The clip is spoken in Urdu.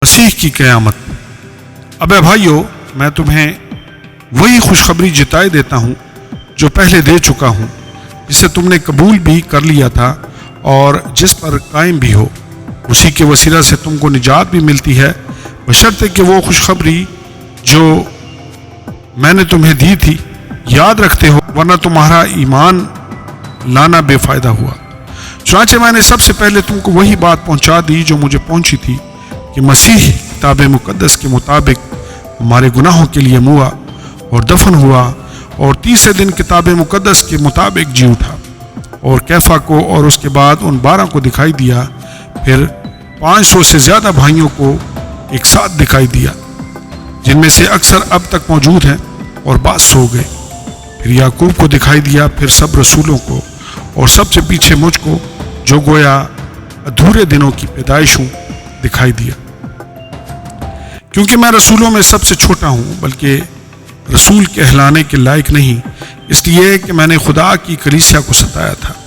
مسیح کی قیامت۔ اب اے بھائیو، میں تمہیں وہی خوشخبری جتائے دیتا ہوں جو پہلے دے چکا ہوں، جسے تم نے قبول بھی کر لیا تھا اور جس پر قائم بھی ہو۔ اسی کے وسیلہ سے تم کو نجات بھی ملتی ہے، بشرطے کہ وہ خوشخبری جو میں نے تمہیں دی تھی یاد رکھتے ہو، ورنہ تمہارا ایمان لانا بے فائدہ ہوا۔ چنانچہ میں نے سب سے پہلے تم کو وہی بات پہنچا دی جو مجھے پہنچی تھی، کہ مسیح کتاب مقدس کے مطابق ہمارے گناہوں کے لیے موا اور دفن ہوا، اور تیسرے دن کتاب مقدس کے مطابق جی اٹھا، اور کیفا کو اور اس کے بعد ان 12 کو دکھائی دیا، پھر 500 سے زیادہ بھائیوں کو ایک ساتھ دکھائی دیا، جن میں سے اکثر اب تک موجود ہیں اور بعض سو گئے۔ پھر یعقوب کو دکھائی دیا، پھر سب رسولوں کو، اور سب سے پیچھے مجھ کو، جو گویا ادھورے دنوں کی پیدائش ہوں، دکھائی دیا۔ کیونکہ میں رسولوں میں سب سے چھوٹا ہوں، بلکہ رسول کہلانے کے لائق نہیں، اس لیے کہ میں نے خدا کی کلیسیا کو ستایا تھا۔